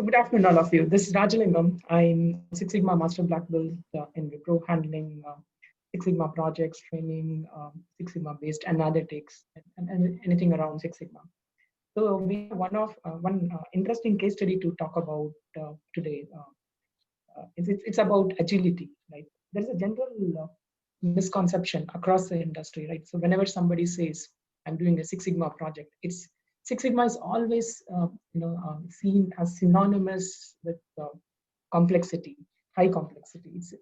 So good afternoon, all of you. This is Rajalingam. I'm Six Sigma Master Black Belt in Wipro, handling Six Sigma projects, training, Six Sigma based analytics, and anything around Six Sigma. So we have one interesting case study to talk about today. It's about agility, right? There's a general misconception across the industry, right? So whenever somebody says I'm doing a Six Sigma project, it's Six Sigma is always seen as synonymous with complexity, high complexity. So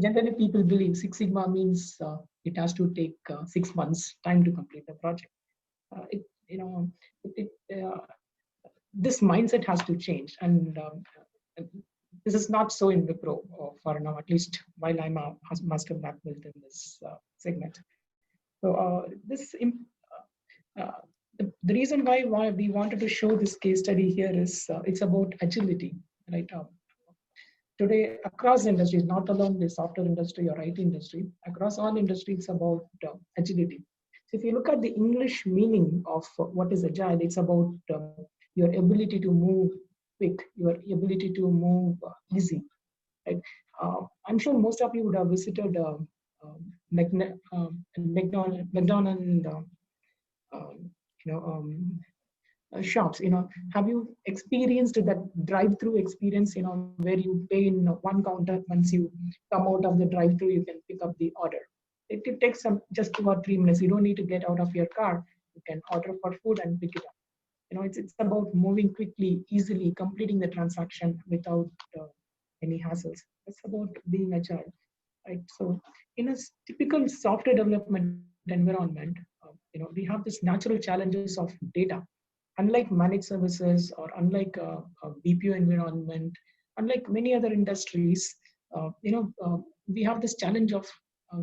generally people believe Six Sigma means it has to take 6 months time to complete the project. It you know it, it, this mindset has to change, and this is not so in Wipro for now, at least while I'm a master black belt in this segment. So the reason why we wanted to show this case study here is it's about agility, right? Today across industries, not alone the software industry or IT industry, across all industries, it's about agility. So if you look at the English meaning of what is agile, it's about your ability to move quick, your ability to move easy, right? I'm sure most of you would have visited McDonald, you know, shops. Have you experienced that drive-through experience? Where you pay in one counter. Once you come out of the drive-through, you can pick up the order. It takes some just 2 or 3 minutes. You don't need to get out of your car. You can order for food and pick it up. It's about moving quickly, easily, completing the transaction without uh, any hassles. It's about being agile, right? So in a typical software development environment, we have this natural challenges of data. Unlike managed services or unlike a BPO environment, unlike many other industries, we have this challenge of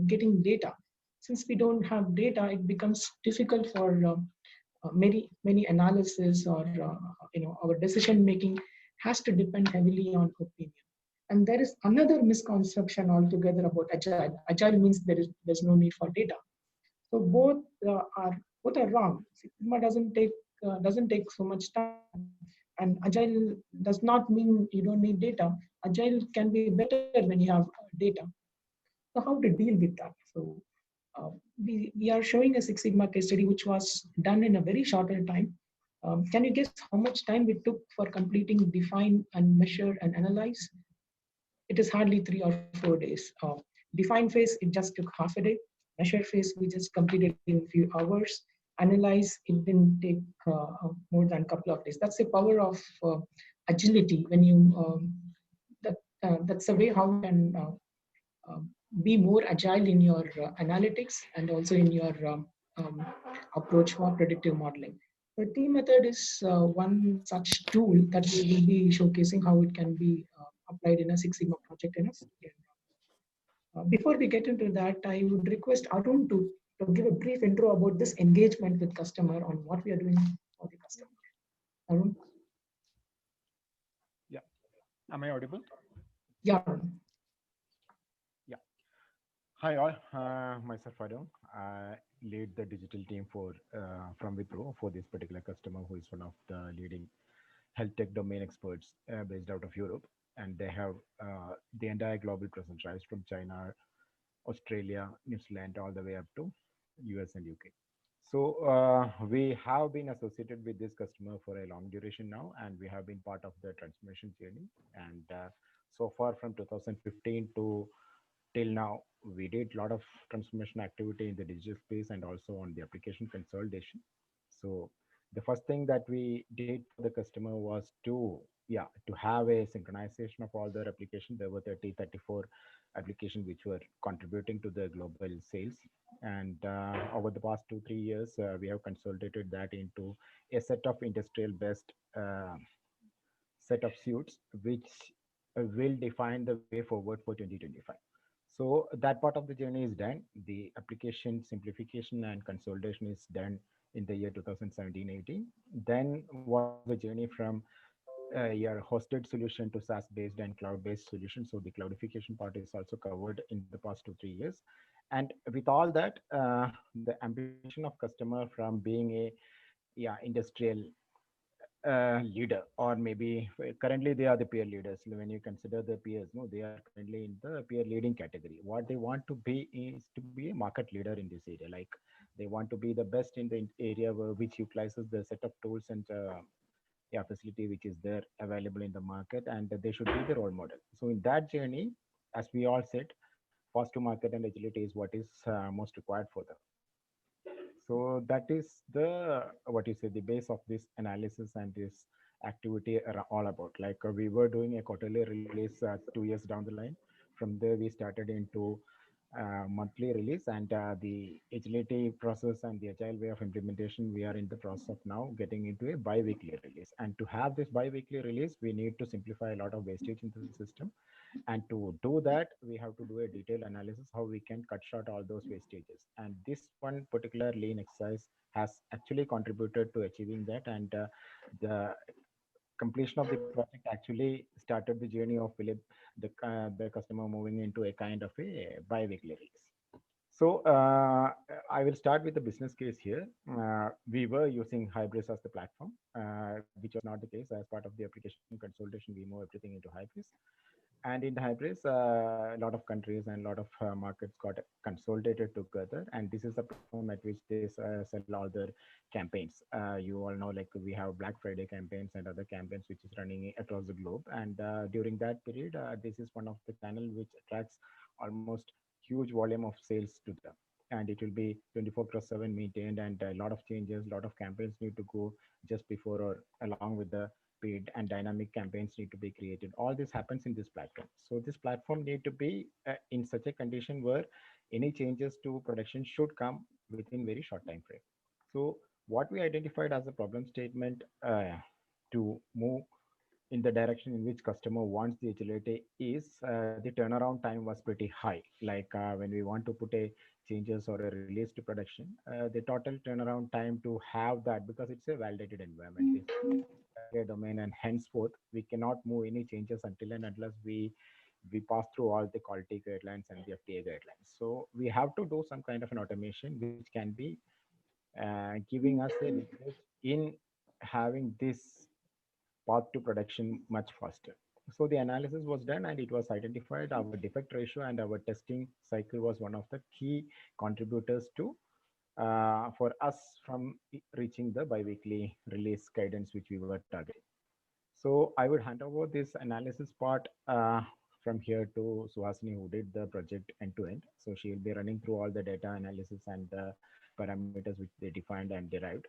getting data. Since we don't have data, it becomes difficult for many analysis, or our decision making has to depend heavily on opinion. And there is another misconception altogether about agile. Agile means there's no need for data. So both are wrong. Sigma doesn't take so much time, and agile does not mean you don't need data. Agile can be better when you have data. So how to deal with that? So we are showing a Six Sigma case study which was done in a very shorter time. Can you guess how much time we took for completing define and measure and analyze? It is hardly 3 or 4 days. Define phase, it just took half a day. Measure phase, we just completed in a few hours. Analyze, it didn't take more than a couple of days. That's the power of agility. When you that's the way how you can uh, be more agile in your analytics and also in your um, approach for predictive modeling. The T method is one such tool that we will be showcasing how it can be applied in a Six Sigma project in a second. Before we get into that, I would request Arun to give a brief intro about this engagement with customer on what we are doing for the customer. Arun? Yeah. Am I audible? Yeah, Arun. Yeah. Hi all. Myself Arun. I lead the digital team for from Wipro for this particular customer, who is one of the leading health tech domain experts based out of Europe, and they have the entire global presence, right from China, Australia, New Zealand, all the way up to US and UK. So we have been associated with this customer for a long duration now, and we have been part of the transformation journey. And so far, from 2015 to till now, we did a lot of transformation activity in the digital space and also on the application consolidation. So the first thing that we did for the customer was to have a synchronization of all their application. There were 34 applications which were contributing to the global sales, and over the past 2 3 years we have consolidated that into a set of industrial best set of suits which will define the way forward for 2025. So that part of the journey is done. The application simplification and consolidation is done in the year 2017-18. Then was the journey from your hosted solution to SaaS based and cloud based solution. So the cloudification part is also covered in the past 2 3 years. And with all that, the ambition of customer from being a industrial leader, or maybe currently they are the peer leaders. When you consider the peers, no, they are currently in the peer leading category. What they want to be is to be a market leader in this area. Like they want to be the best in the area which utilizes the set of tools and yeah, facility which is there available in the market, and they should be the role model. So in that journey, as we all said, fast to market and agility is what is most required for them. So that is the what you say the base of this analysis and this activity are all about. Like we were doing a quarterly release 2 years down the line. From there, we started into monthly release, and the agility process and the agile way of implementation, we are in the process of now getting into a bi-weekly release. And to have this bi-weekly release, we need to simplify a lot of wastage in the system, and to do that we have to do a detailed analysis how we can cut short all those wastages. And this one particular lean exercise has actually contributed to achieving that. And the completion of the project actually started the journey of Philip, the customer moving into a kind of a bi-weekly release. So I will start with the business case here. We were using Hybris as the platform, which was not the case. As part of the application consolidation, we move everything into Hybris. And in Hybris, a lot of countries and a lot of markets got consolidated together. And this is the platform at which they sell all their campaigns. You all know, like we have Black Friday campaigns and other campaigns which is running across the globe. And during that period, this is one of the channel which attracts almost huge volume of sales to them. And it will be 24/7 maintained, and a lot of changes, a lot of campaigns need to go just before or along with the paid, and dynamic campaigns need to be created. All this happens in this platform. So this platform need to be in such a condition where any changes to production should come within very short time frame. So what we identified as a problem statement to move in the direction in which customer wants the agility is the turnaround time was pretty high. Like when we want to put a changes or a release to production, the total turnaround time to have that, because it's a validated environment, this domain, and henceforth we cannot move any changes until and unless we pass through all the quality guidelines and the FDA guidelines. So we have to do some kind of an automation which can be giving us a leverage in having this path to production much faster. So the analysis was done and it was identified our defect ratio and our testing cycle was one of the key contributors to for us from reaching the biweekly release guidance which we were targeting. So I would hand over this analysis part from here to Suhasini, who did the project end to end. So she will be running through all the data analysis and the parameters which they defined and derived.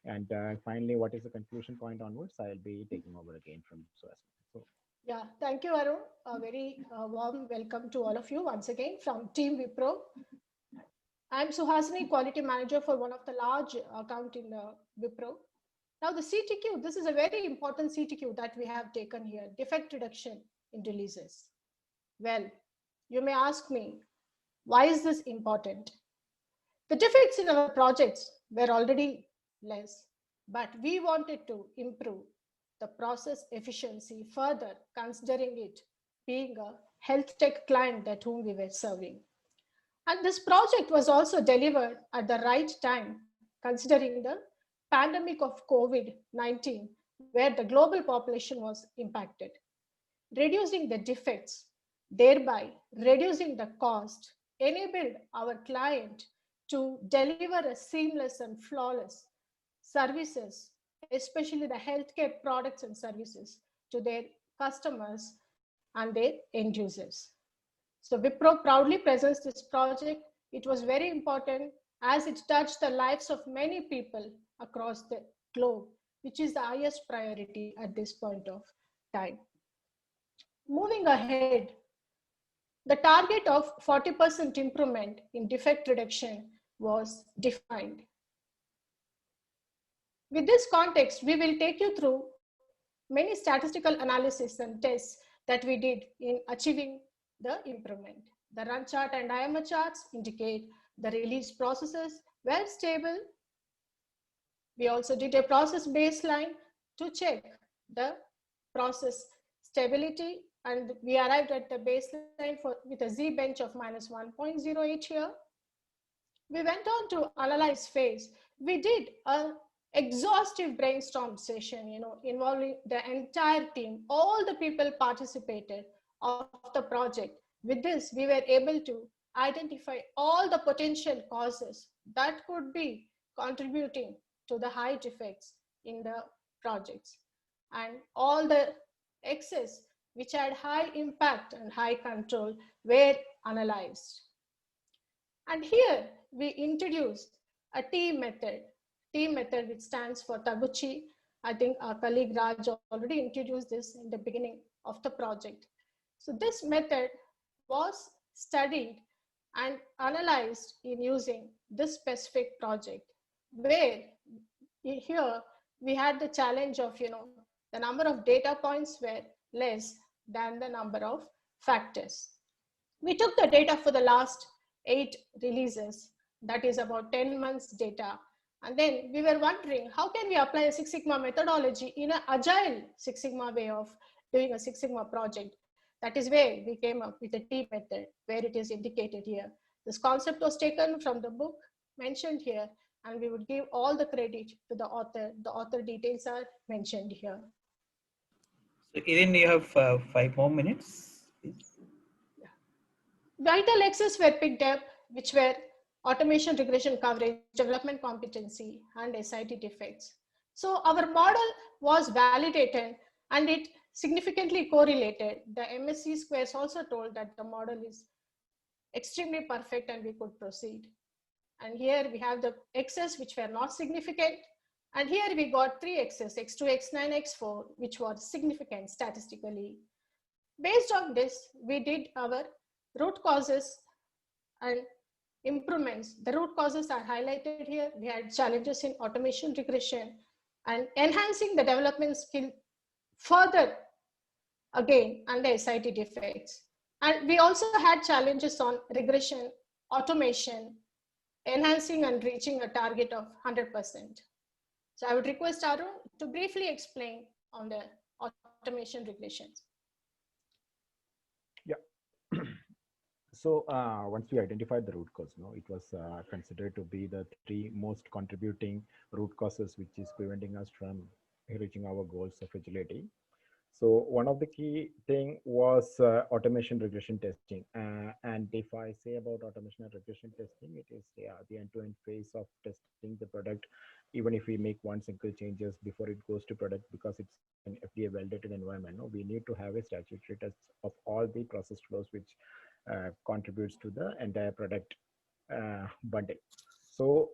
And finally, what is the conclusion point onwards? I'll be taking over again from Suhasini. So, yeah, thank you, Arun. A very warm welcome to all of you once again from Team Wipro. I'm Suhasini, Quality Manager for one of the large account in Wipro. Now the CTQ, this is a very important CTQ that we have taken here, defect reduction in releases. Well, you may ask me, why is this important? The defects in our projects were already less, but we wanted to improve the process efficiency further, considering it being a health tech client that whom we were serving. And this project was also delivered at the right time, considering the pandemic of COVID-19, where the global population was impacted. Reducing the defects, thereby reducing the cost, enabled our client to deliver a seamless and flawless services, especially the healthcare products and services to their customers and their end users. So Wipro proudly presents this project. It was very important as it touched the lives of many people across the globe, which is the highest priority at this point of time. Moving ahead, the target of 40% improvement in defect reduction was defined. With this context, we will take you through many statistical analysis and tests that we did in achieving the improvement. The run chart and IMR charts indicate the release processes were stable. We also did a process baseline to check the process stability, and we arrived at the baseline with a Z bench of -1.08 here. We went on to analyze phase. We did a exhaustive brainstorm session, involving the entire team. All the people participated of the project. With this, we were able to identify all the potential causes that could be contributing to the high defects in the projects, and all the excess which had high impact and high control were analyzed. And here we introduced a team method which stands for Taguchi. I think our colleague Raj already introduced this in the beginning of the project. So this method was studied and analyzed in using this specific project, where here we had the challenge of, the number of data points were less than the number of factors. We took the data for the last 8 releases, that is about 10 months data. And then we were wondering, how can we apply a Six Sigma methodology in an agile Six Sigma way of doing a Six Sigma project? That is where we came up with a team method, where it is indicated here. This concept was taken from the book mentioned here, and we would give all the credit to the author. The author details are mentioned here. So Eden, you have 5 more minutes, please. Vital access were picked up, which were automation regression coverage, development competency, and SIT defects. So our model was validated and it significantly correlated. The MSc squares also told that the model is extremely perfect and we could proceed. And here we have the X's which were not significant. And here we got 3 X's, X2, X9, X4, which were significant statistically. Based on this, we did our root causes and improvements. The root causes are highlighted here. We had challenges in automation regression and enhancing the development skill further again under SIT defects. And we also had challenges on regression, automation, enhancing and reaching a target of 100%. So I would request Arun to briefly explain on the automation regressions. Yeah. So once we identified the root cause, it was considered to be the 3 most contributing root causes, which is preventing us from reaching our goals of agility. So one of the key thing was automation regression testing. And if I say about automation and regression testing, it is the end-to-end phase of testing the product, even if we make one single changes before it goes to product, because it's an FDA validated environment. We need to have a statutory test of all the process flows, which contributes to the entire product bundle. So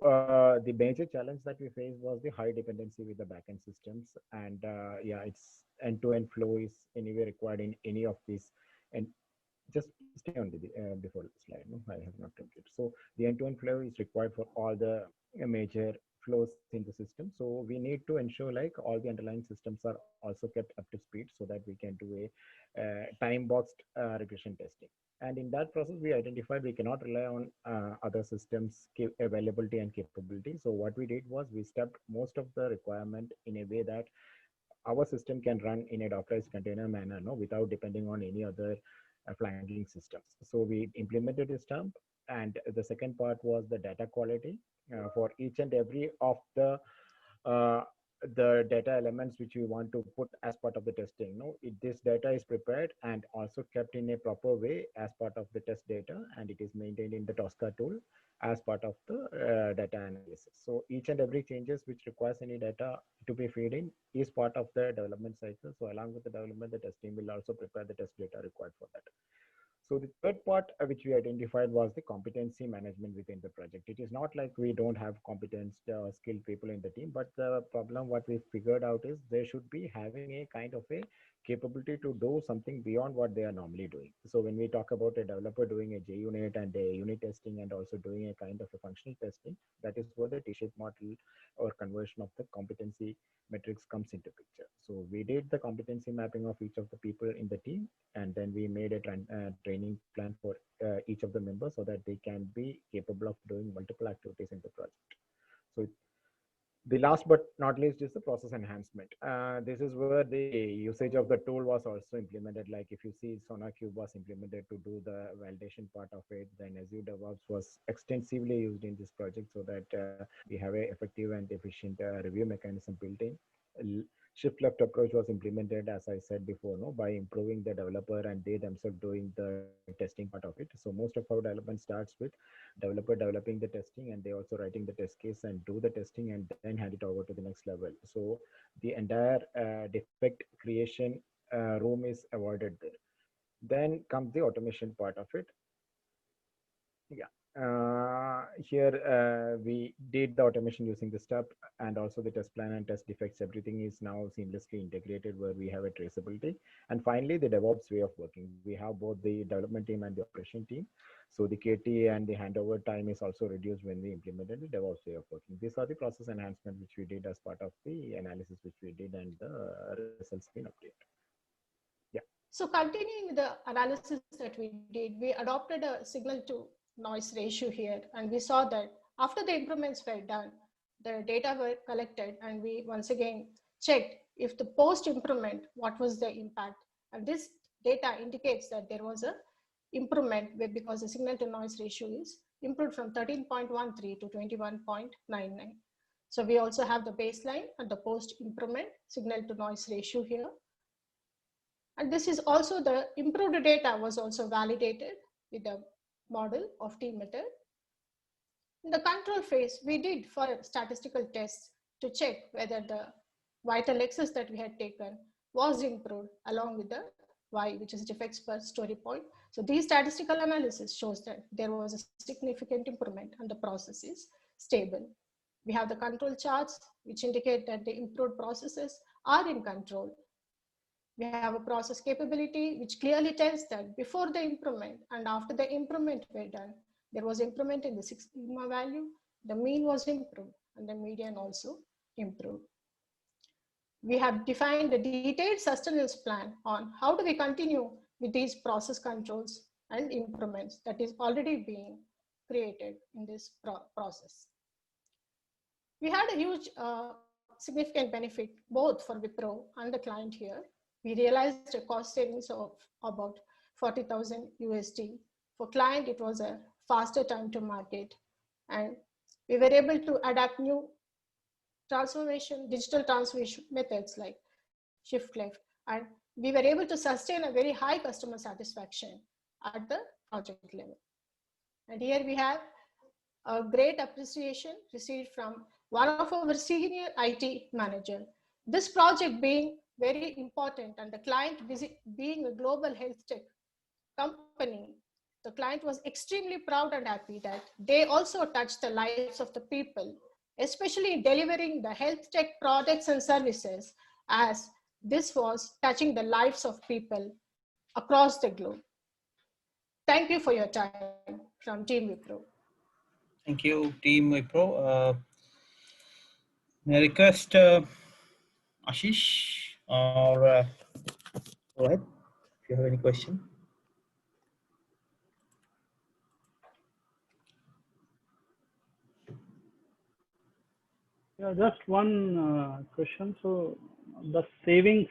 the major challenge that we faced was the high dependency with the backend systems, and it's end-to-end flow is anyway required in any of these. And just stay on the before the slide. I have not touched it. So the end-to-end flow is required for all the major flows in the system. So we need to ensure like all the underlying systems are also kept up to speed, so that we can do a time-boxed regression testing. And in that process, we identified we cannot rely on other systems' availability and capability. So what we did was we stepped most of the requirement in a way that our system can run in a Dockerized container manner, without depending on any other flanking systems. So we implemented this term. And the second part was the data quality for each and every of the data elements which we want to put as part of the testing. This data is prepared and also kept in a proper way as part of the test data, and it is maintained in the Tosca tool as part of the data analysis. So each and every changes which requires any data to be fed in is part of the development cycle. So along with the development, the testing will also prepare the test data required for that. So the third part which we identified was the competency management within the project. It is not like we don't have competent skilled people in the team, but the problem what we figured out is they should be having a kind of a capability to do something beyond what they are normally doing. So when we talk about a developer doing a JUnit and a unit testing and also doing a kind of a functional testing, that is where the T-shaped model or conversion of the competency metrics comes into picture. So we did the competency mapping of each of the people in the team, and then we made a training plan for each of the members so that they can be capable of doing multiple activities in the project. So The last but not least is the process enhancement. This is where the usage of the tool was also implemented. Like if you see, SonarQube was implemented to do the validation part of it. Then Azure DevOps was extensively used in this project so that we have a effective and efficient review mechanism built in. Shift left approach was implemented, as I said before, no, by improving the developer and they themselves doing the testing part of it. So most of our development starts with developer developing the testing and they also writing the test case and do the testing and then hand it over to the next level. So the entire defect creation room is avoided there. Then comes the automation part of it. Yeah. Here we did the automation using the step and also the test plan and test defects. Everything is now seamlessly integrated where we have a traceability. And finally, the DevOps way of working. We have both the development team and the operation team. So the KT and the handover time is also reduced when we implemented the DevOps way of working. These are the process enhancements which we did as part of the analysis which we did and the results been updated. Yeah. So continuing with the analysis that we did, we adopted a signal to noise ratio here, and we saw that after the improvements were done, the data were collected, and we once again checked if the post improvement, what was the impact. And this data indicates that there was a improvement because the signal to noise ratio is improved from 13.13 to 21.99. So we also have the baseline and the post improvement signal to noise ratio here. And this is also the improved data was also validated with the model of T method. In the control phase, we did for statistical tests to check whether the vital excess that we had taken was improved along with the Y, which is defects per story point. So these statistical analysis shows that there was a significant improvement and the process is stable. We have the control charts, which indicate that the improved processes are in control. We have a process capability, which clearly tells that before the improvement and after the improvement were done, there was improvement in the Six Sigma value, the mean was improved, and the median also improved. We have defined a detailed sustenance plan on how do we continue with these process controls and improvements that is already being created in this process. We had a huge significant benefit both for Wipro and the client here. We realized a cost savings of about 40,000 USD. For client, it was a faster time to market. And we were able to adapt new digital transformation methods like shift left. And we were able to sustain a very high customer satisfaction at the project level. And here we have a great appreciation received from one of our senior IT manager. This project being very important and the client being a global health tech company, the client was extremely proud and happy that they also touched the lives of the people, especially delivering the health tech products and services, as this was touching the lives of people across the globe. Thank you for your time from Team Wipro. Thank you, Team Wipro. May I request Ashish or Rohit, if you have any question. Yeah, just one question. So the savings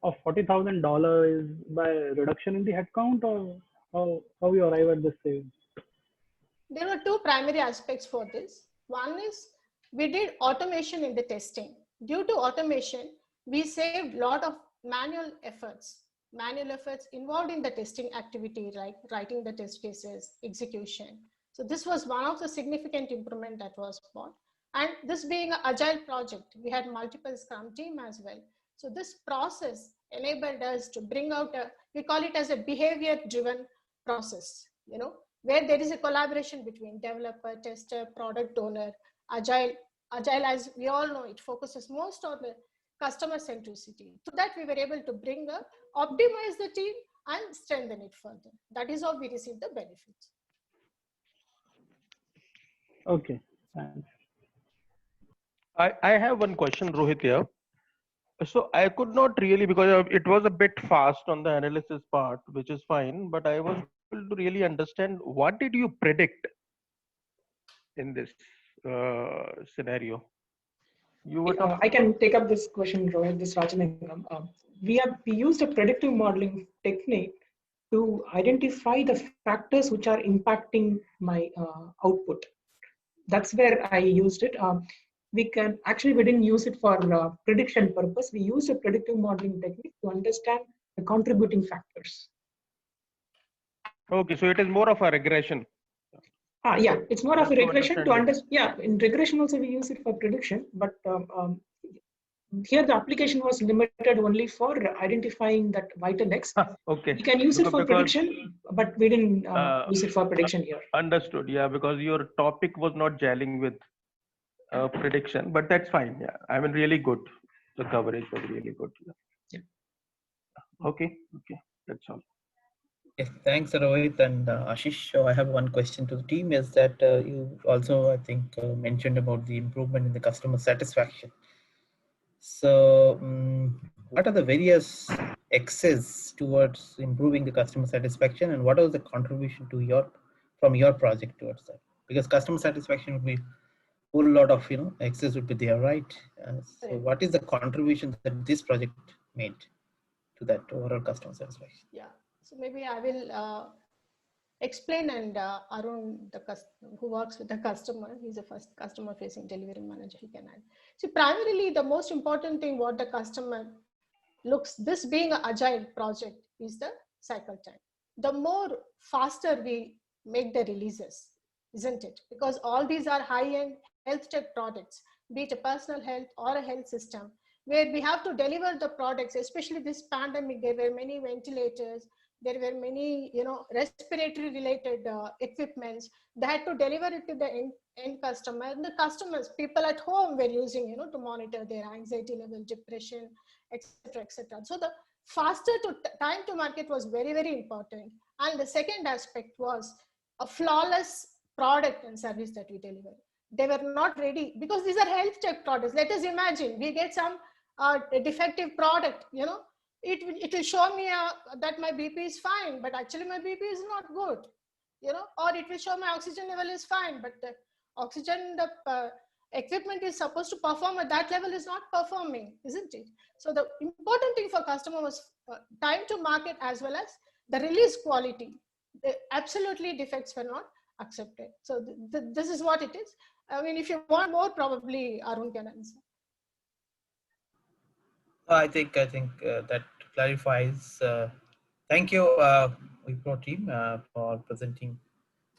of $40,000 is by reduction in the headcount, or how you arrive at this savings? There were two primary aspects for this. One is we did automation in the testing. Due to automation, we saved a lot of manual efforts involved in the testing activity, like writing the test cases, execution. So this was one of the significant improvement that was brought. And this being an agile project, we had multiple Scrum team as well. So this process enabled us to bring out we call it as a behavior-driven process, where there is a collaboration between developer, tester, product owner. Agile, as we all know, it focuses most on the customer centricity. So that we were able to optimize the team and strengthen it further. That is how we received the benefits. Okay, thanks. I have one question, Rohit, here. So I could not really, because it was a bit fast on the analysis part, which is fine, but I was able to really understand what did you predict in this scenario? You were talking. I can take up this question, Rohit, this Rajaningam. We used a predictive modeling technique to identify the factors which are impacting my output. That's where I used it. We didn't use it for prediction purpose. We used a predictive modeling technique to understand the contributing factors. Okay, so it is more of a regression. Yeah, it's more of a Just to regression to understand understand. Yeah, in regression also we use it for prediction, but here the application was limited only for identifying that vital X. Okay. We can use it for Because prediction, but we didn't use it for uh, prediction here. understood. Yeah, because your topic was not gelling with prediction, but that's fine. Yeah, I mean, really good. The coverage was really good. Yeah. Okay, okay, that's all. Yes, thanks, Rohit and Ashish. So I have one question to the team is that you also, I think, mentioned about the improvement in the customer satisfaction. So what are the various X's towards improving the customer satisfaction, and what was the contribution to from your project towards that? Because customer satisfaction would be a whole lot of, X's would be there, right? So Correct. what is the contribution that this project made to that overall customer satisfaction? Yeah. So maybe I will explain, and Arun, who works with the customer, he's the first customer facing delivery manager, he can add. See, primarily the most important thing what the customer looks, this being an agile project, is the cycle time. The more faster we make the releases, isn't it? Because all these are high-end health tech products, be it a personal health or a health system, where we have to deliver the products, especially this pandemic, there were many ventilators, there were many, respiratory related equipments. They had to deliver it to the end customer. And the customers, people at home were using, to monitor their anxiety level, depression, etc., etc. So the faster time to market was very, very important. And the second aspect was a flawless product and service that we deliver. They were not ready because these are health tech products. Let us imagine we get some defective product, it will show me that my BP is fine, but actually my BP is not good, or it will show my oxygen level is fine, but the oxygen, the equipment is supposed to perform at that level is not performing, isn't it? So the important thing for customer was time to market as well as the release quality. Absolutely defects were not accepted. So this is what it is. I mean, if you want more, probably Arun can answer. I think that clarifies. Thank you, Wipro team, for presenting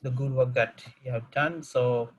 the good work that you have done. So